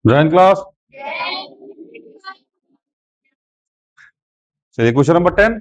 Join class. चलिए question number 10।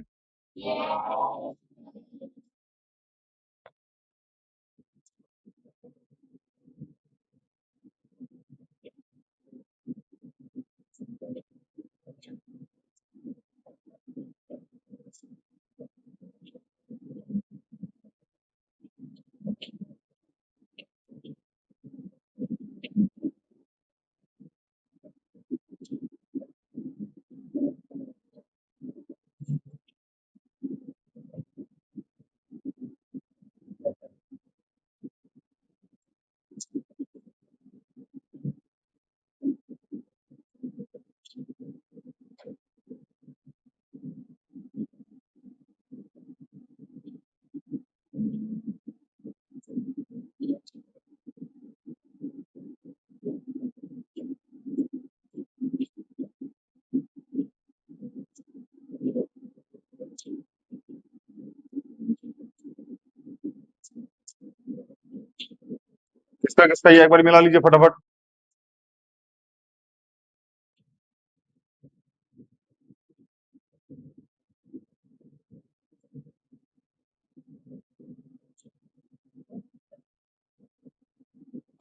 किसका किसका ये एक बार मिला लीजिए फटाफट।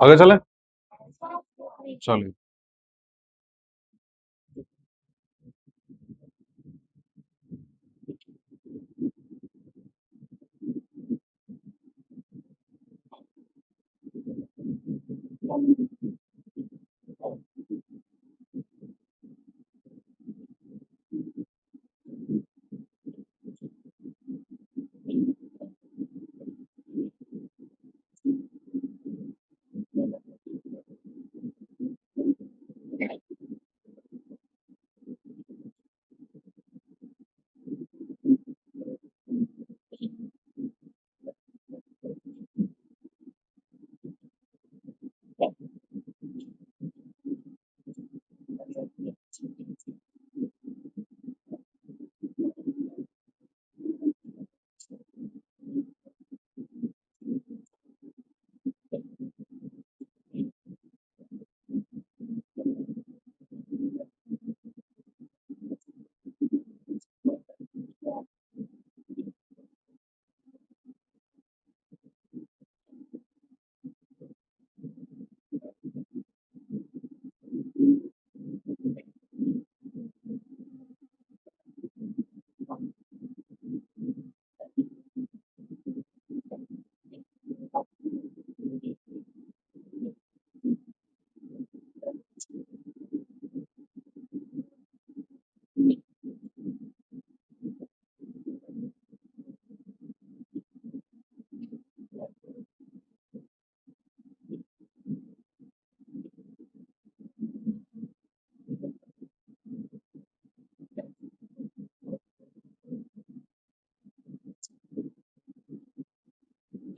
आगे चलें। चलिए।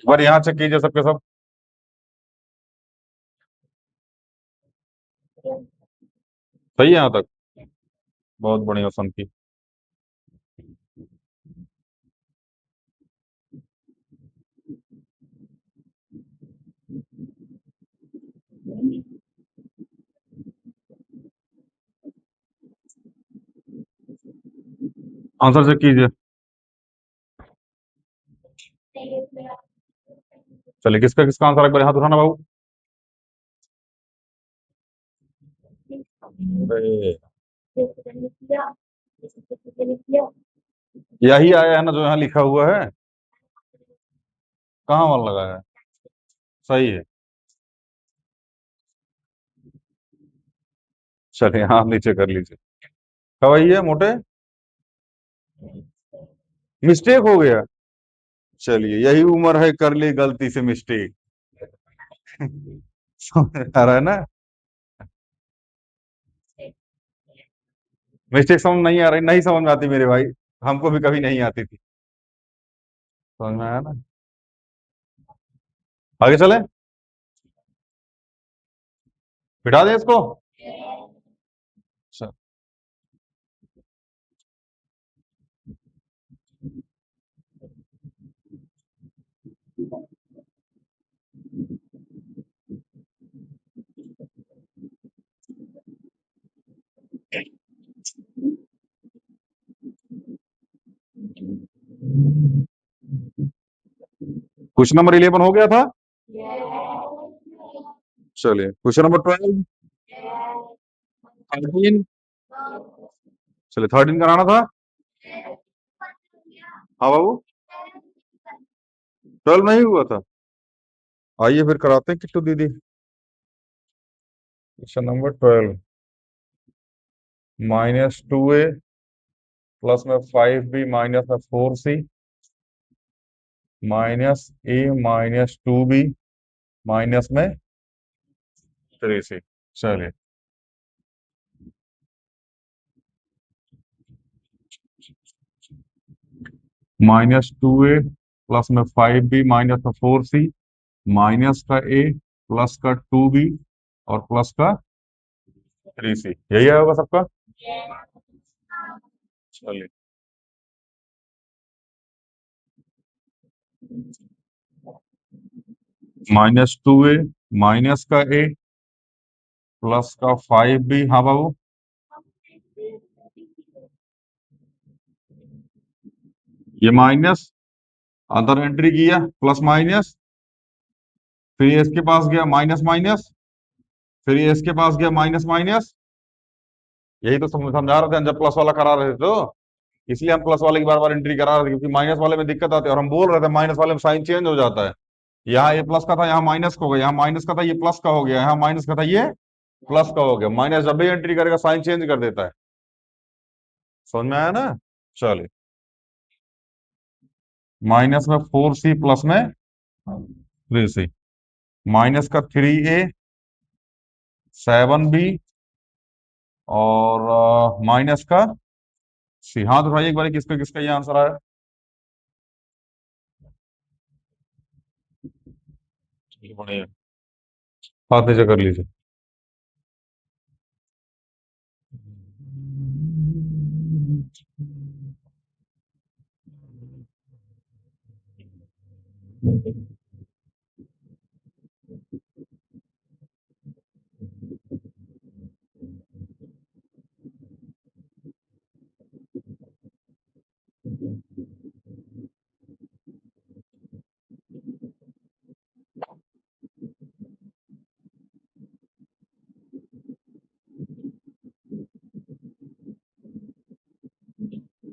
एक बार यहाँ चेक कीजिए सबके सब। सही है यहाँ तक। बहुत बढ़िया संति। आंसर चेक कीजिए। चलिए किसका किसका आंसर एक बार हाथ उठाना बाबू। अरे, यही आया है ना जो यहाँ लिखा हुआ है। कहाँ मन लगा है। सही है। चलिए हाँ नीचे कर लीजिए। कब आई है मोटे। मिस्टेक हो गया। चलिए यही उम्र है कर ली गलती से मिस्टेक। समझ आ रहा है ना। मिस्टेक समझ नहीं आ रही, नहीं समझ में आती मेरे भाई। हमको भी कभी नहीं आती थी। समझ में आया ना। आगे चले। बिठा दें इसको। अच्छा। क्वेश्चन नंबर 11 हो गया था। चलिए क्वेश्चन नंबर 12, 13। चलिए 13 कराना था। हाँ बाबू, 12 नहीं हुआ था। आइए फिर कराते हैं किट्टू दीदी। क्वेश्चन नंबर 12, -2a प्लस में 5b माइनस में 4c -a -2b माइनस में 3c। चलिए -2a प्लस में 5b माइनस में 4c माइनस का a प्लस का 2b और प्लस का 3c, यही आया होगा सबका। चलिए -2a माइनस का a प्लस का 5b। हाँ बाबू, ये माइनस अंदर एंट्री किया, प्लस माइनस, फिर ये इसके पास गया माइनस माइनस, फिर ये इसके पास गया माइनस माइनस। यही तो समझा रहे थे हम, जब प्लस वाला करा रहे थे तो इसलिए हम प्लस वाले की बार बार एंट्री करा रहे थे, क्योंकि माइनस वाले में दिक्कत आती है, और हम बोल रहे थे माइनस वाले में साइन चेंज हो जाता है। यहाँ ये प्लस का था, यहाँ माइनस का हो गया, यहाँ माइनस का था ये प्लस का हो गया, यहाँ माइनस का था ये प्लस का हो गया। माइनस जब भी एंट्री करेगा साइन चेंज कर देता है। समझ में आया ना। चलिए माइनस में 4c प्लस में 3c माइनस का 3a 7b और माइनस का c। हाथ उठाइए एक बार, किसका किसका ये आंसर आया। चलिए बढ़िया, हाथ नीचे कर लीजिए।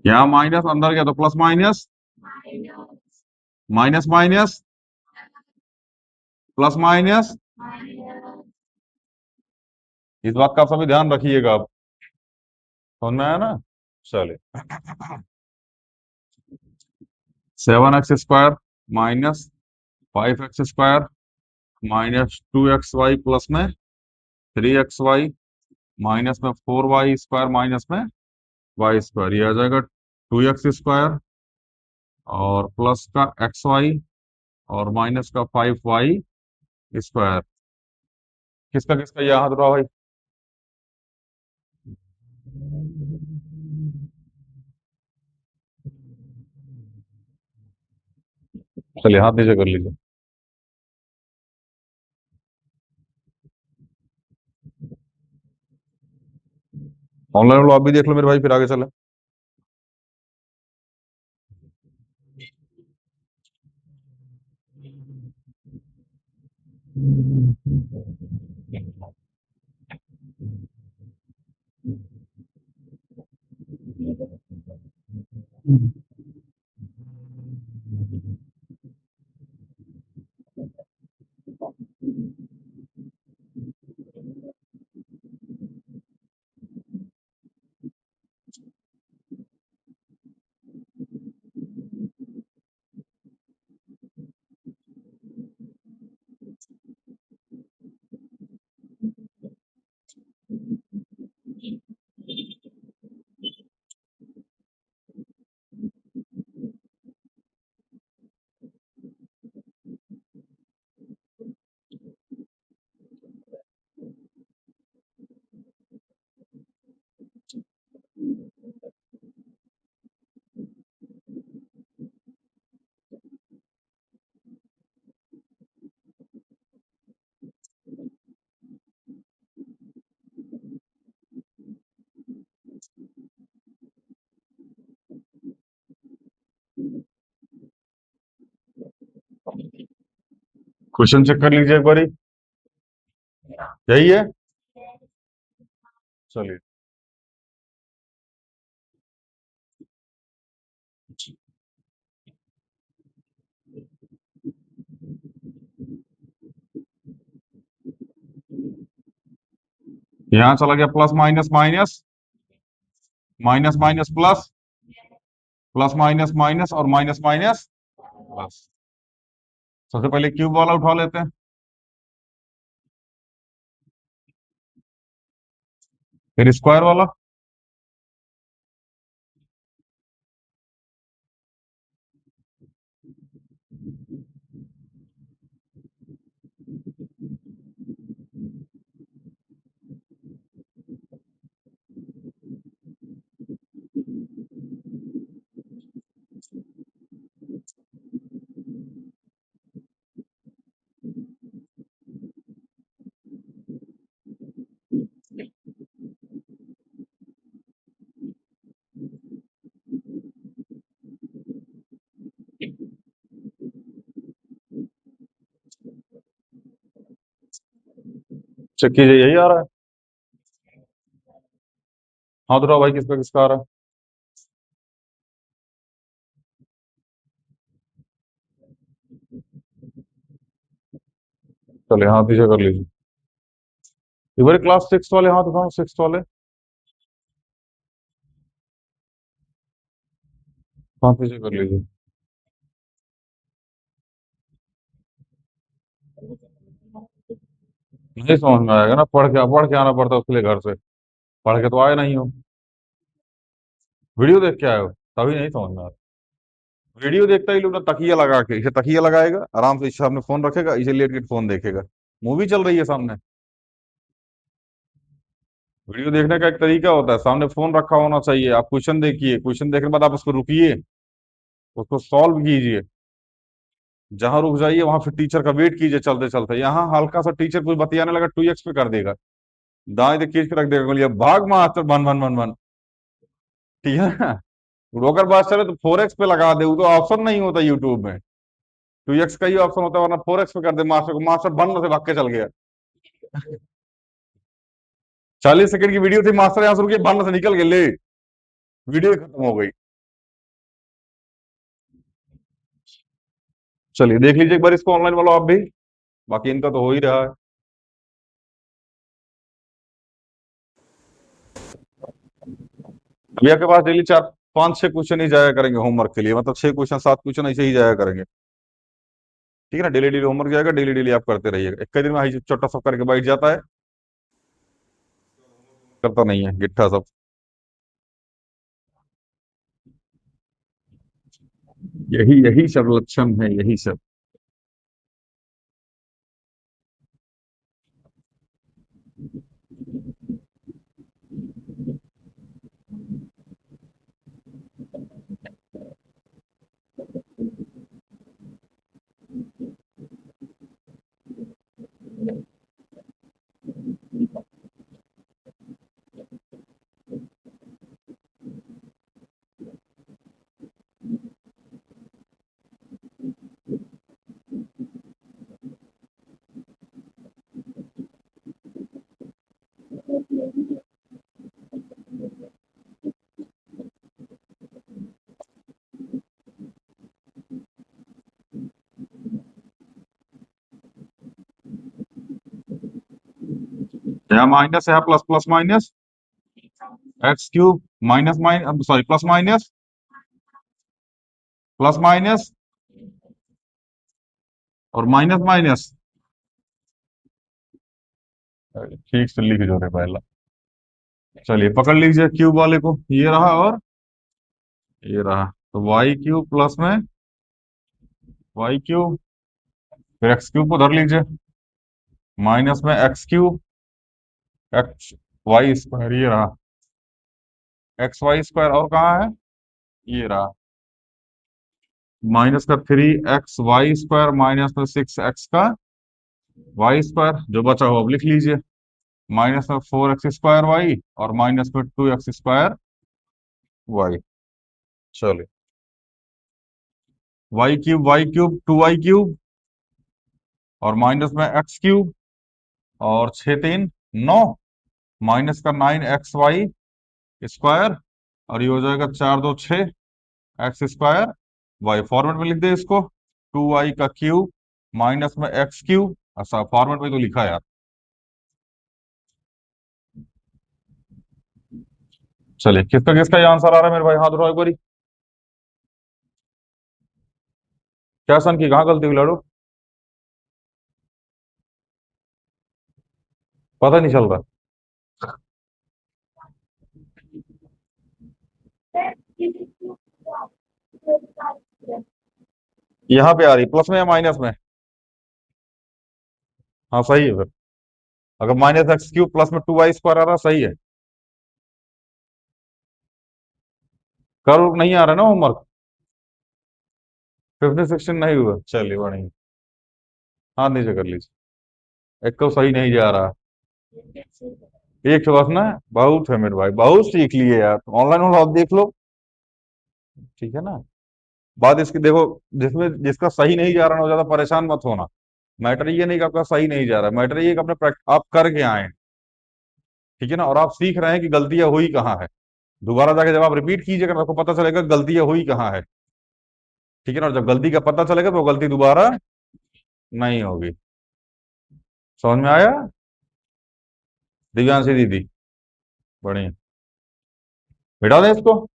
यहाँ माइनस अंदर गया तो plus minus, minus minus plus minus. इस बात का आप सभी ध्यान रखिएगा। आप समझ में आया ना। चलिए 7x² minus 5x² -2xy plus में 3xy माइनस में 4y² माइनस में y², ये आ जाएगा 2x² और प्लस का xy और माइनस का 5y²। किसका किसका ये हाथ उठाओ भाई। चलिए हाथ नीचे कर लीजिए। ऑनलाइन वालों आप भी देख लो मेरे भाई, फिर आगे चले। क्वेश्चन चेक कर लीजिए एक बारी, यही है। चलिए, यहां चला गया plus minus minus, minus minus plus, plus minus minus और माइनस माइनस प्लस। सबसे पहले क्यूब वाला उठा लेते हैं, फिर स्क्वायर वाला, चेक कीजिए यही आ रहा है। हाथ उठाओ भाई, किसका किसका आ रहा है। चलिए हाथ पीछे कर लीजिए, एक बार क्लास सिक्स वाले हाथ उठाओ, सिक्स वाले हाथ पीछे कर लीजिए। नहीं समझ में आएगा ना, पढ़ के आना पड़ता है उसके लिए घर से, पढ़ के तो आए नहीं हो, वीडियो देख के आए हो, तभी नहीं समझ में आता। वीडियो देखता ही लोग ना, तकिया लगा के, इसे तकिया लगाएगा आराम से, इसे सामने फोन रखेगा, इसे लेट के फोन देखेगा, मूवी चल रही है सामने। वीडियो देखने का एक तरीका होता है, सामने फोन रखा होना चाहिए, आप क्वेश्चन देखिए, क्वेश्चन देखने के बाद आप उसको रुकिए, उसको सॉल्व कीजिए, जहां रुक जाइए वहां फिर टीचर का वेट कीजिए चलते चलते। यहाँ हल्का सा टीचर कुछ बतियाने लगा, 2x पे कर देगा, दाएं देख खींच के रख देगा, बोलिए भाग मास्टर बन बन बन बन। ठीक है ना। अगर बात चले तो 4x पे लगा दे, वो तो ऑप्शन नहीं होता यूट्यूब में, 2x का ही ऑप्शन होता है, वरना 4x पे कर दे मास्टर को, मास्टर बन से भाग के चल गया। 40 सेकंड की वीडियो थी, मास्टर यहाँ से रुके, बन से निकल गए, ले वीडियो खत्म हो गई। चलिए देख लीजिए एक बार इसको ऑनलाइन वाला आप भी, बाकी इनका तो हो ही रहा है। अभी आपके पास डेली 4 5 6 क्वेश्चन ही जाया करेंगे होमवर्क के लिए, मतलब 6 क्वेश्चन 7 क्वेश्चन ऐसे ही जाया करेंगे। ठीक है ना, डेली डेली होमवर्क जाएगा, डेली डेली आप करते रहिएगा, एक दिन में हाई छोटा सब करके बैठ जाता है, करता नहीं है गिट्ठा सब। यही यही सब लक्षण है, यही सब। यहाँ माइनस है, plus plus minus, x cube minus minus, sorry plus minus, plus minus और माइनस माइनस। ठीक से लिख जो रे पहला। चलिए पकड़ लीजिए क्यूब वाले को, ये रहा और ये रहा, तो वाई क्यूब प्लस में वाई क्यूब, फिर एक्स क्यूब को धर लीजिए, माइनस में X cube, X Y square, ये रहा एक्स वाई स्क्वायर, और कहाँ है, ये रहा, माइनस का 3 एक्स वाई स्क्वायर, माइनस में 6 एक्स का वाई स्क्वायर, जो बचा हुआ अब लिख लीजिए, माइनस में 4 एक्स स्क्वायर वाई और माइनस में 2 एक्स स्क्वायर वाई। चलिए, वाई क्यूब 2 वाई क्यूब, और माइनस में एक्स क्यूब और 6 3 9 माइनस का 9xy स्क्वायर और ये हो जाएगा 4 2 6 x² वाई। फॉर्मेट में लिख दे इसको 2y का क्यूब माइनस में एक्स क्यूब। अच्छा फॉर्मेट में तो लिखा यार। चलिए किसका किसका ये आंसर आ रहा है मेरे भाई, हाथ उठाओ एक बारी। क्या सन की कहाँ गलती हुई लाडो, पता नहीं चल रहा। यहाँ पे आ रही प्लस में या माइनस में? हाँ सही है फिर। अगर माइनस एक्स क्यूब प्लस में 2y² आ रहा सही है। करो नहीं आ रहा ना होमवर्क, 15 16 नहीं हुआ, चलिए बढ़िया। हाथ नीचे कर लीजिए। एक तो सही नहीं जा रहा। एक तो बस ना, बहुत है मेरे भाई, बहुत सीख लिए यार, ऑनलाइन वाला आप देख लो। ठीक है ना। बात इसकी देखो, जिसमें जिसका सही नहीं जा रहा ना, वो ज्यादा परेशान मत होना। मैटर ये नहीं कि आपका सही नहीं जा रहा, मैटर ये कि अपने आप करके आए। ठीक है ना, और आप सीख रहे हैं कि गलतियां हुई कहाँ है। दोबारा जाके जब आप रिपीट कीजिएगा तो आपको पता चलेगा गलतियां हुई कहाँ है। ठीक है ना, और जब गलती का पता चलेगा तो वो गलती दोबारा नहीं होगी। समझ में आया? दिव्यांशी दीदी बढ़िया। मिटा दें इसको।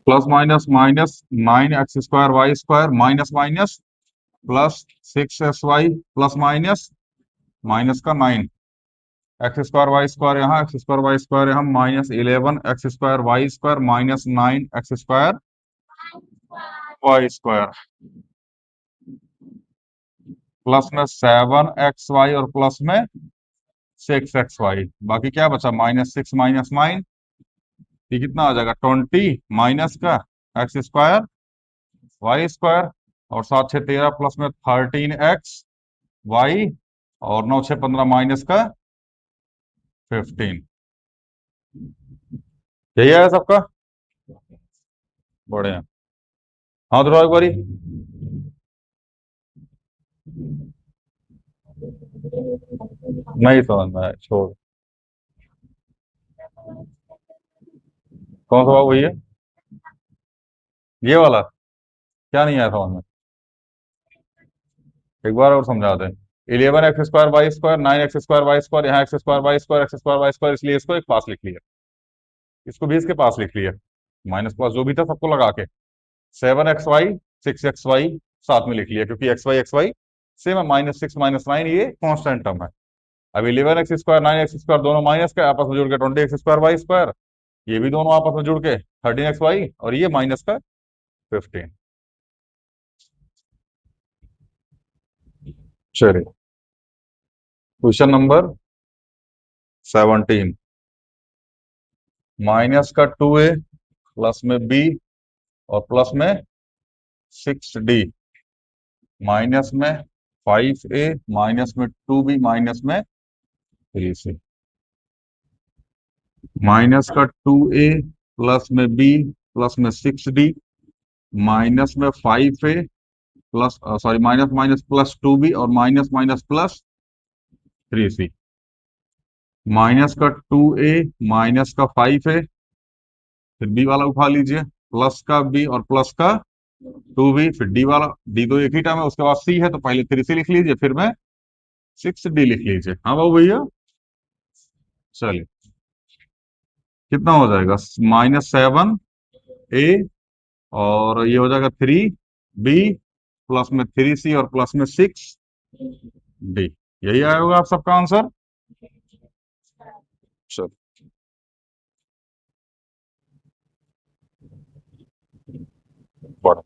Plus minus minus 9x² y² minus minus plus 6sy plus minus minus का 9 x² y² यहाँ x² y² यहाँ -11 x² y² minus 9 x² y² plus में 7xy और प्लस में 6xy। बाकी क्या बचा, -6 -9, ये कितना आ जाएगा 20 माइनस का x² y² और 7 6 13 प्लस में 13xy और 9 6 15 माइनस का 15। यही है सबका। बढ़िया। हाँ तो एक बारी। नहीं समझ में आया, छोड़। कौन सा बाबू भैया? ये वाला क्या नहीं आया समझ में? एक बार और समझा दें। 11 x² y² 9 x² y², यहाँ x² y², इसलिए इसको एक पास लिख लिया, इसको भी इसके पास लिख लिया, माइनस प्लस जो भी था सबको लगा के 7xy 6xy साथ में लिख लिया, क्योंकि xy सेम है, -6 -9 ये कांस्टेंट टर्म है। अब 11x² 9x² दोनों माइनस के आपस में जुड़ के 20x² y², ये भी दोनों आपस में जुड़ के 13xy और ये माइनस का 15। चलिए क्वेश्चन नंबर 17। माइनस का 2a प्लस में b और प्लस में 6d माइनस में 5a माइनस में 2b माइनस में 3c। माइनस का 2a प्लस में b प्लस में 6d माइनस में 5a plus sorry minus minus plus 2b और minus minus plus 3c। Minus का 2a माइनस का 5a, फिर b वाला उठा लीजिए, प्लस का b और प्लस का 2b, फिर d वाला, d तो एक ही टर्म है, उसके बाद c है तो पहले 3c लिख लीजिए, फिर में 6d लिख लीजिए। हाँ बाबू भैया। चलिए कितना हो जाएगा, -7 ए, और ये हो जाएगा 3 बी, प्लस में 3 सी, और प्लस में 6 डी। यही आया होगा आप सबका आंसर। चलो पढ़ो।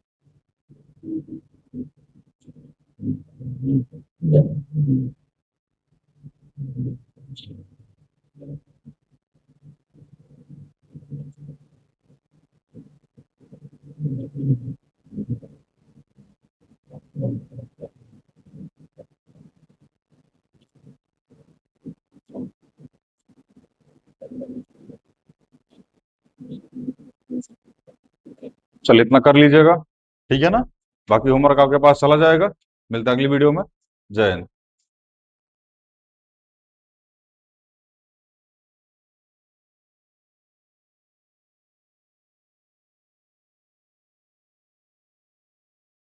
चल इतना कर लीजिएगा, ठीक है ना। बाकी होमवर्क आपके पास चला जाएगा। मिलता है अगली वीडियो में। जय हिंद।